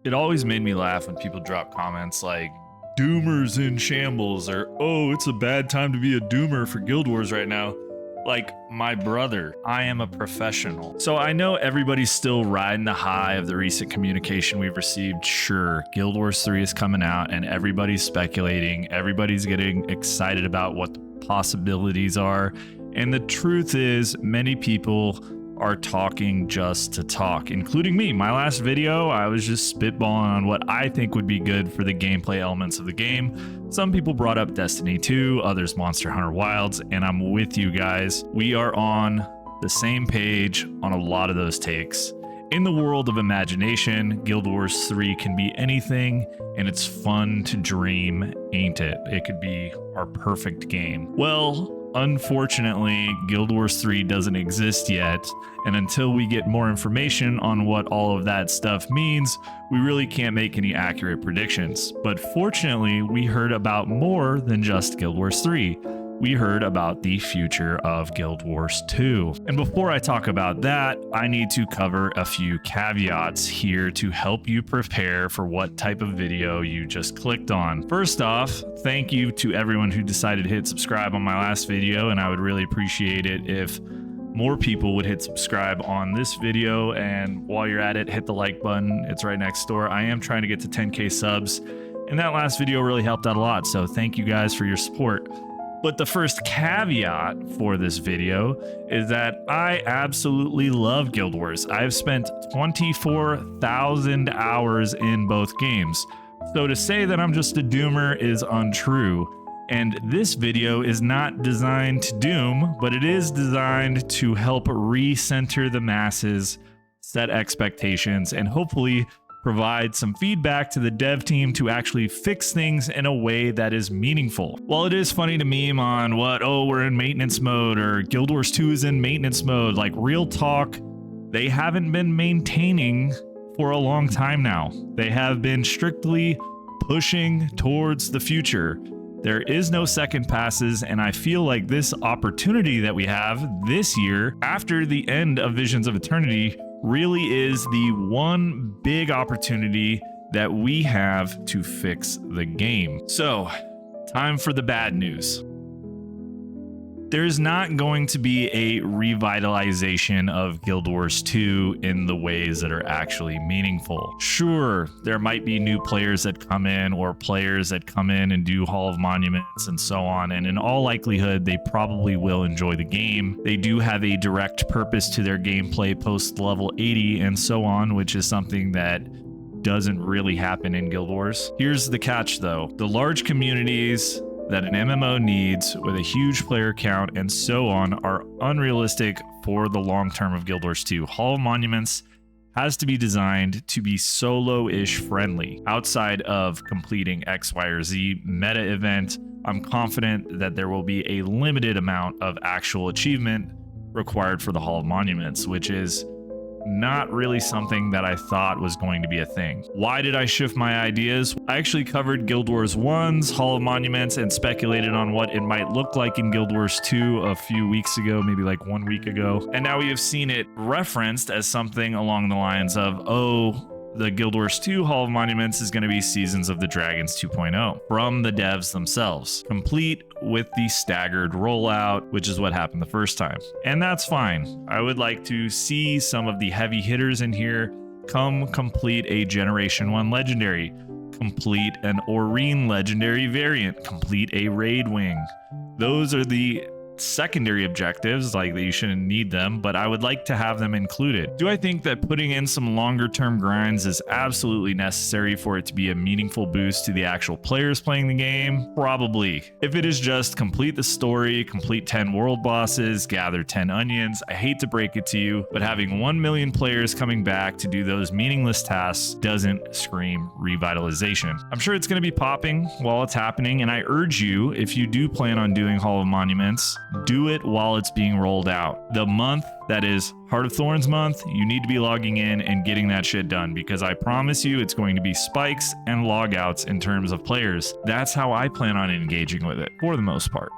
It always made me laugh when people drop comments like, Doomers in shambles, or, oh, it's a bad time to be a Doomer for Guild Wars right now. Like, my brother, I am a professional. So I know everybody's still riding the high of the recent communication we've received. Sure, Guild Wars 3 is coming out and everybody's speculating. Everybody's getting excited about what the possibilities are. And the truth is, many people are talking just to talk, including me. My last video, I was just spitballing on what I think would be good for the gameplay elements of the game. Some people brought up Destiny 2, others Monster Hunter Wilds, and I'm with you guys. We are on the same page on a lot of those takes. In the world of imagination, Guild Wars 3 can be anything, and it's fun to dream, ain't it? It could be our perfect game. Well, unfortunately, Guild Wars 3 doesn't exist yet, and until we get more information on what all of that stuff means, we really can't make any accurate predictions. But fortunately, we heard about more than just Guild Wars 3. We heard about the future of Guild Wars 2. And before I talk about that, I need to cover a few caveats here to help you prepare for what type of video you just clicked on. First off, thank you to everyone who decided to hit subscribe on my last video, and I would really appreciate it if more people would hit subscribe on this video, and while you're at it, hit the like button. It's right next door. I am trying to get to 10K subs, and that last video really helped out a lot, so thank you guys for your support. But the first caveat for this video is that I absolutely love Guild Wars. I've spent 24,000 hours in both games. So to say that I'm just a doomer is untrue. And this video is not designed to doom, but it is designed to help recenter the masses, set expectations, and hopefully provide some feedback to the dev team to actually fix things in a way that is meaningful. While it is funny to meme on we're in maintenance mode, or Guild Wars 2 is in maintenance mode, like, real talk, they haven't been maintaining for a long time now. They have been strictly pushing towards the future. There is no second passes, and I feel like this opportunity that we have this year, after the end of Visions of Eternity, really is the one big opportunity that we have to fix the game. So, time for the bad news. There's not going to be a revitalization of Guild Wars 2 in the ways that are actually meaningful. Sure, there might be new players that come in, or players that come in and do Hall of Monuments and so on, and in all likelihood, they probably will enjoy the game. They do have a direct purpose to their gameplay post level 80 and so on, which is something that doesn't really happen in Guild Wars. Here's the catch though. The large communities that an MMO needs, with a huge player count and so on, are unrealistic for the long term of Guild Wars 2. Hall of Monuments has to be designed to be solo-ish friendly. Outside of completing X, Y, or Z meta event, I'm confident that there will be a limited amount of actual achievement required for the Hall of Monuments, which is not really something that I thought was going to be a thing. Why did I shift my ideas? I actually covered Guild Wars 1's Hall of Monuments and speculated on what it might look like in Guild Wars 2 a few weeks ago, maybe like 1 week ago. And now we have seen it referenced as something along the lines of, oh, the Guild Wars 2 Hall of Monuments is going to be Seasons of the Dragons 2.0 from the devs themselves, complete with the staggered rollout, which is what happened the first time. And that's fine. I would like to see some of the heavy hitters in here come complete a Generation 1 Legendary, complete an Oreen Legendary variant, complete a Raid Wing. Those are the secondary objectives, like that you shouldn't need them, but I would like to have them included. Do I think that putting in some longer term grinds is absolutely necessary for it to be a meaningful boost to the actual players playing the game? Probably. If it is just complete the story, complete 10 world bosses, gather 10 onions, I hate to break it to you, but having 1 million players coming back to do those meaningless tasks doesn't scream revitalization. I'm sure it's going to be popping while it's happening, and I urge you, if you do plan on doing Hall of Monuments, do it while it's being rolled out. The month that is Heart of Thorns month, you need to be logging in and getting that shit done, because I promise you it's going to be spikes and logouts in terms of players. That's how I plan on engaging with it for the most part.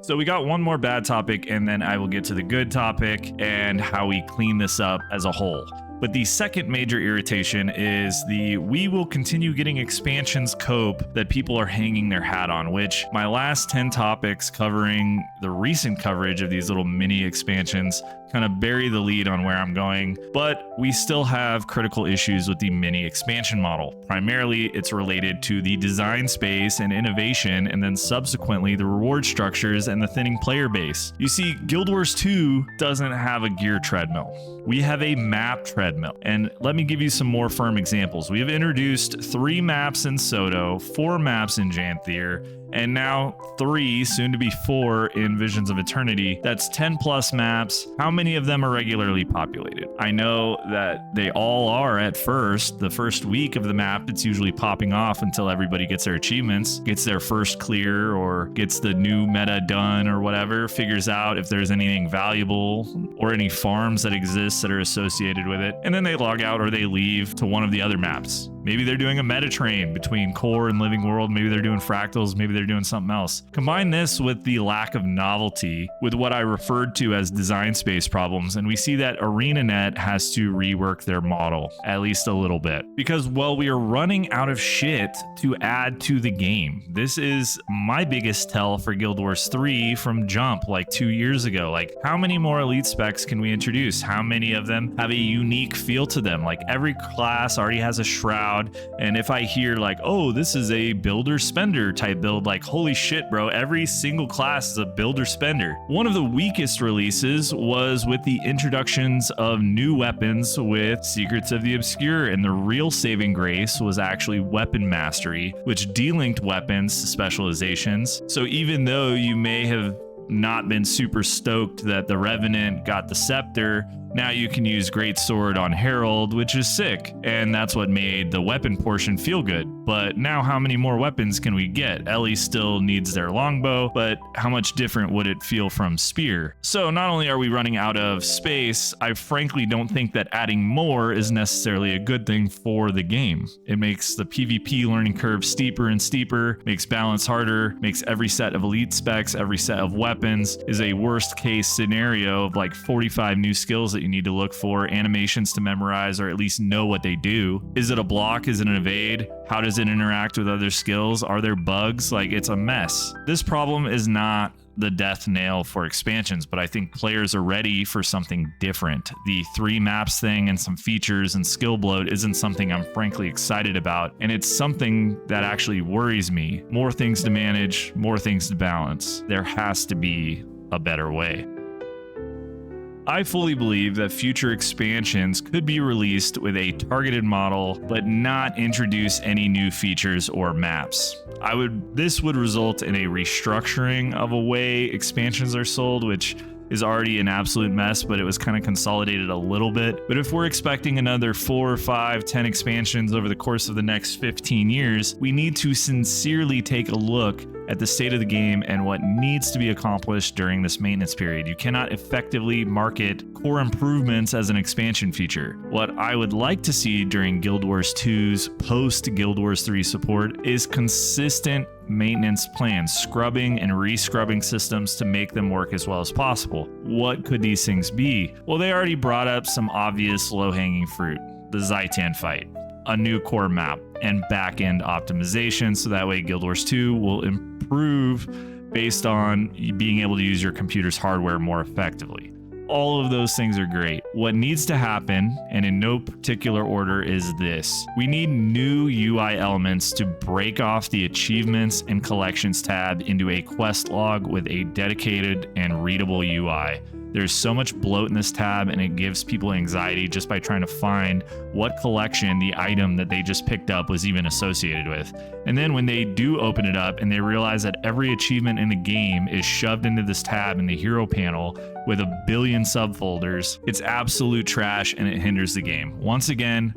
So we got one more bad topic, and then I will get to the good topic and how we clean this up as a whole. But the second major irritation is the "we will continue getting expansions" cope that people are hanging their hat on, which my last 10 topics covering the recent coverage of these little mini expansions kind of bury the lead on where I'm going, but we still have critical issues with the mini expansion model. Primarily, it's related to the design space and innovation, and then subsequently the reward structures and the thinning player base. You see, Guild Wars 2 doesn't have a gear treadmill. We have a map treadmill. And let me give you some more firm examples. We have introduced 3 maps in Soto, 4 maps in Janthier, and now 3, soon to be 4 in Visions of Eternity. That's 10 plus maps. How many of them are regularly populated? I know that they all are at first. The first week of the map, it's usually popping off until everybody gets their achievements, gets their first clear, or gets the new meta done or whatever, figures out if there's anything valuable or any farms that exist that are associated with it, and then they log out or they leave to one of the other maps. Maybe they're doing a meta train between Core and Living World. Maybe they're doing Fractals. Maybe they're doing something else. Combine this with the lack of novelty with what I referred to as design space problems, and we see that ArenaNet has to rework their model, at least a little bit. Because, well, we are running out of shit to add to the game. This is my biggest tell for Guild Wars 3 from jump, like 2 years ago. Like, how many more elite specs can we introduce? How many of them have a unique feel to them? Like, every class already has a shroud. And if I hear like, oh, this is a builder spender type build, like, holy shit, bro, every single class is a builder spender. One of the weakest releases was with the introductions of new weapons with Secrets of the Obscure, and the real saving grace was actually weapon mastery, which delinked weapons to specializations. So even though you may have not been super stoked that the Revenant got the Scepter, now you can use Greatsword on Herald, which is sick, and that's what made the weapon portion feel good. But now how many more weapons can we get? Ellie still needs their longbow, but how much different would it feel from Spear? So not only are we running out of space, I frankly don't think that adding more is necessarily a good thing for the game. It makes the PvP learning curve steeper and steeper, makes balance harder, makes every set of elite specs, every set of weapons is a worst case scenario of like 45 new skills that you need to look for, animations to memorize, or at least know what they do. Is it a block? Is it an evade? How does it interact with other skills? Are there bugs? Like, it's a mess. This problem is not the death nail for expansions, but I think players are ready for something different. The 3 maps thing and some features and skill bloat isn't something I'm frankly excited about, and it's something that actually worries me. More things to manage, more things to balance. There has to be a better way. I fully believe that future expansions could be released with a targeted model, but not introduce any new features or maps. This would result in a restructuring of a way expansions are sold, which is already an absolute mess, but it was kind of consolidated a little bit. But if we're expecting another 4 or 5, 10 expansions over the course of the next 15 years, we need to sincerely take a look at the state of the game and what needs to be accomplished during this maintenance period. You cannot effectively market core improvements as an expansion feature. What I would like to see during Guild Wars 2's post Guild Wars 3 support is consistent maintenance plans, scrubbing and re-scrubbing systems to make them work as well as possible. What could these things be? Well, they already brought up some obvious low-hanging fruit. The Zaitan fight, a new core map, and back-end optimization, so that way Guild Wars 2 will improve based on being able to use your computer's hardware more effectively. All of those things are great. What needs to happen, and in no particular order, is this. We need new UI elements to break off the Achievements and Collections tab into a quest log with a dedicated and readable UI. There's so much bloat in this tab, and it gives people anxiety just by trying to find what collection the item that they just picked up was even associated with. And then when they do open it up and they realize that every achievement in the game is shoved into this tab in the hero panel with a billion subfolders, it's absolute trash and it hinders the game. Once again,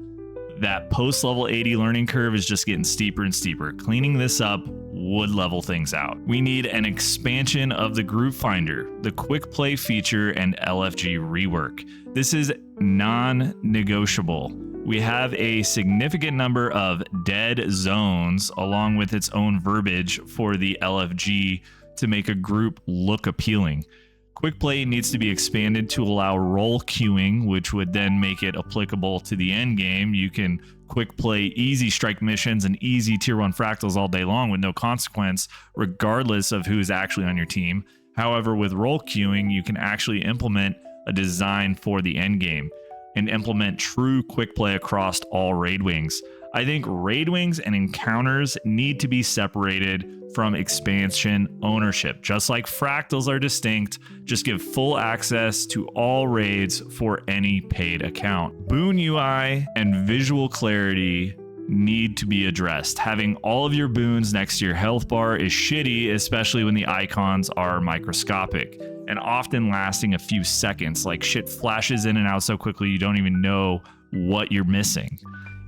that post-level 80 learning curve is just getting steeper and steeper. Cleaning this up would level things out. We need an expansion of the Group Finder, the quick play feature, and LFG rework. This is non-negotiable. We have a significant number of dead zones along with its own verbiage for the LFG to make a group look appealing. Quick play needs to be expanded to allow role queuing, which would then make it applicable to the end game. You can quick play easy strike missions and easy tier 1 fractals all day long with no consequence, regardless of who's actually on your team. However, with role queuing, you can actually implement a design for the end game and implement true quick play across all raid wings. I think raid wings and encounters need to be separated from expansion ownership. Just like fractals are distinct, just give full access to all raids for any paid account. Boon UI and visual clarity need to be addressed. Having all of your boons next to your health bar is shitty, especially when the icons are microscopic and often lasting a few seconds. Like, shit flashes in and out so quickly you don't even know what you're missing.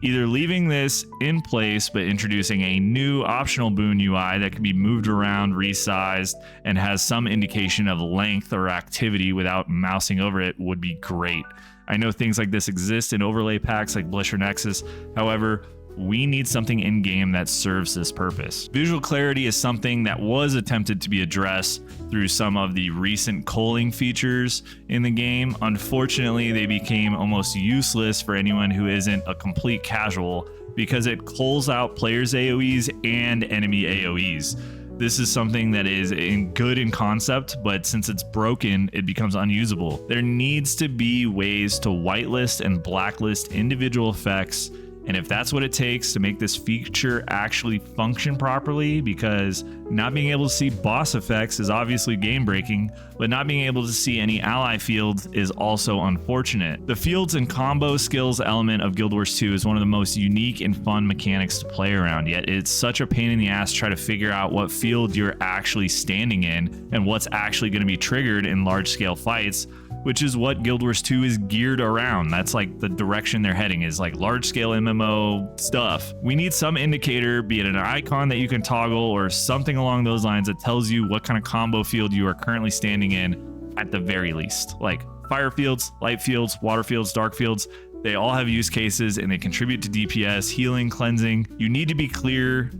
Either leaving this in place but introducing a new optional boon UI that can be moved around, resized, and has some indication of length or activity without mousing over it would be great. I know things like this exist in overlay packs like Blister Nexus. However, we need something in-game that serves this purpose. Visual clarity is something that was attempted to be addressed through some of the recent culling features in the game. Unfortunately, they became almost useless for anyone who isn't a complete casual because it culls out players' AoEs and enemy AoEs. This is something that is good in concept, but since it's broken, it becomes unusable. There needs to be ways to whitelist and blacklist individual effects, and if that's what it takes to make this feature actually function properly, because not being able to see boss effects is obviously game breaking, but not being able to see any ally fields is also unfortunate. The fields and combo skills element of Guild Wars 2 is one of the most unique and fun mechanics to play around, yet it's such a pain in the ass to try to figure out what field you're actually standing in and what's actually going to be triggered in large scale fights, which is what Guild Wars 2 is geared around. That's like the direction they're heading, is like large scale MMO stuff. We need some indicator, be it an icon that you can toggle or something along those lines that tells you what kind of combo field you are currently standing in at the very least. Like fire fields, light fields, water fields, dark fields, they all have use cases and they contribute to DPS, healing, cleansing. You need to be clear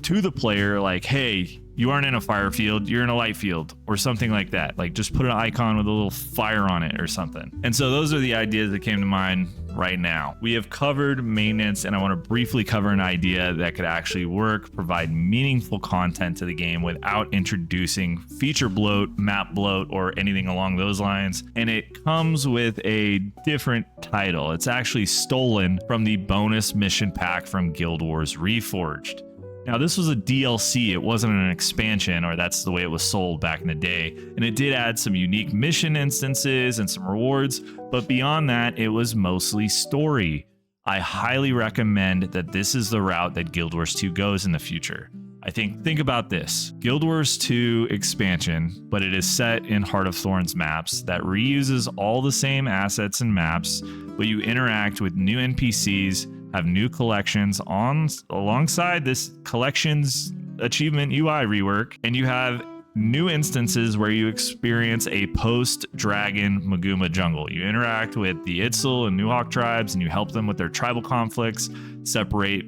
to the player, like, hey, you aren't in a fire field, you're in a light field, or something like that. Like, just put an icon with a little fire on it or something. And so those are the ideas that came to mind right now. We have covered maintenance, and I want to briefly cover an idea that could actually work, provide meaningful content to the game without introducing feature bloat, map bloat, or anything along those lines. And it comes with a different title. It's actually stolen from the bonus mission pack from Guild Wars Reforged. Now, this was a DLC, it wasn't an expansion, or that's the way it was sold back in the day, and it did add some unique mission instances and some rewards, but beyond that, it was mostly story. I highly recommend that this is the route that Guild Wars 2 goes in the future. Think about this. Guild Wars 2 expansion, but it is set in Heart of Thorns maps that reuses all the same assets and maps, but you interact with new NPCs, have new collections alongside this collections achievement UI rework, and you have new instances where you experience a post-Dragon Maguma jungle. You interact with the Itzel and Nuhawk tribes, and you help them with their tribal conflicts, separate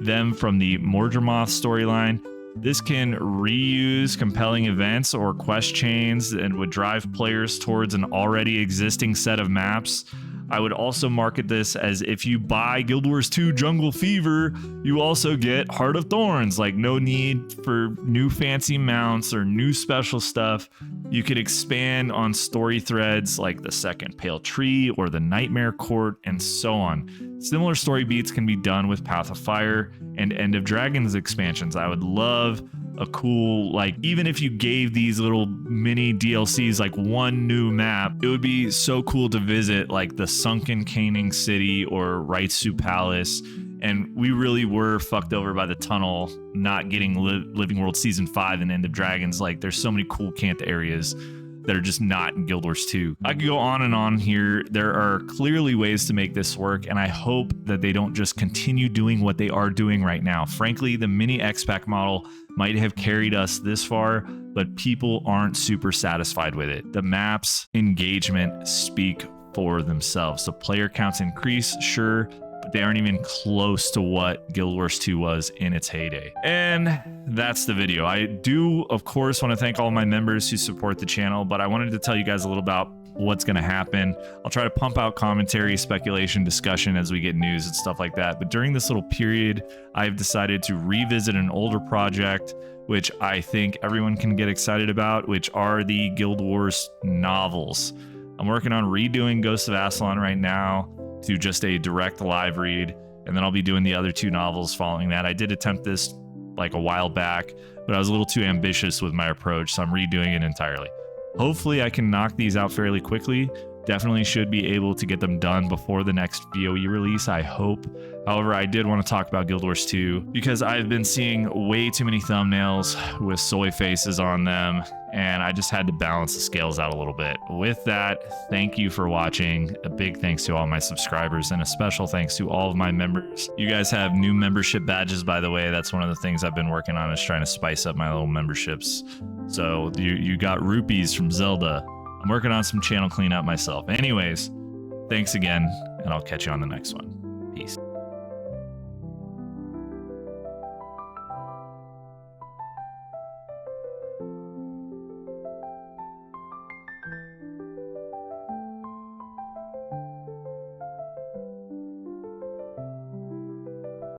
them from the Mordremoth storyline. This can reuse compelling events or quest chains and would drive players towards an already existing set of maps. I would also market this as, if you buy Guild Wars 2 Jungle Fever, you also get Heart of Thorns. Like, no need for new fancy mounts or new special stuff. You could expand on story threads like the Second Pale Tree or the Nightmare Court and so on. Similar story beats can be done with Path of Fire and End of Dragons expansions. I would love a cool, like, even if you gave these little mini DLCs like one new map, it would be so cool to visit like the Sunken Caning City or Raitsu Palace. And we really were fucked over by the tunnel not getting Living World Season 5 and End of Dragons. Like, there's so many cool Cant areas that are just not in Guild Wars 2. I could go on and on here. There are clearly ways to make this work, and I hope that they don't just continue doing what they are doing right now. Frankly, the mini X-Pack model might have carried us this far, but people aren't super satisfied with it. The maps engagement speak for themselves. The player counts increase, sure, but they aren't even close to what Guild Wars 2 was in its heyday. And that's the video. I do, of course, want to thank all my members who support the channel, but I wanted to tell you guys a little about what's going to happen. I'll try to pump out commentary, speculation, discussion as we get news and stuff like that. But during this little period, I've decided to revisit an older project, which I think everyone can get excited about, which are the Guild Wars novels. I'm working on redoing Ghost of Aslan right now to just a direct live read, and then I'll be doing the other 2 novels following that. I did attempt this like a while back, but I was a little too ambitious with my approach, so I'm redoing it entirely. Hopefully I can knock these out fairly quickly. Definitely should be able to get them done before the next VOE release, I hope. However, I did want to talk about Guild Wars 2 because I've been seeing way too many thumbnails with soy faces on them, and I just had to balance the scales out a little bit. With that, thank you for watching. A big thanks to all my subscribers, and a special thanks to all of my members. You guys have new membership badges, by the way. That's one of the things I've been working on, is trying to spice up my little memberships. So you got rupees from Zelda. I'm working on some channel cleanup myself. Anyways, thanks again, and I'll catch you on the next one.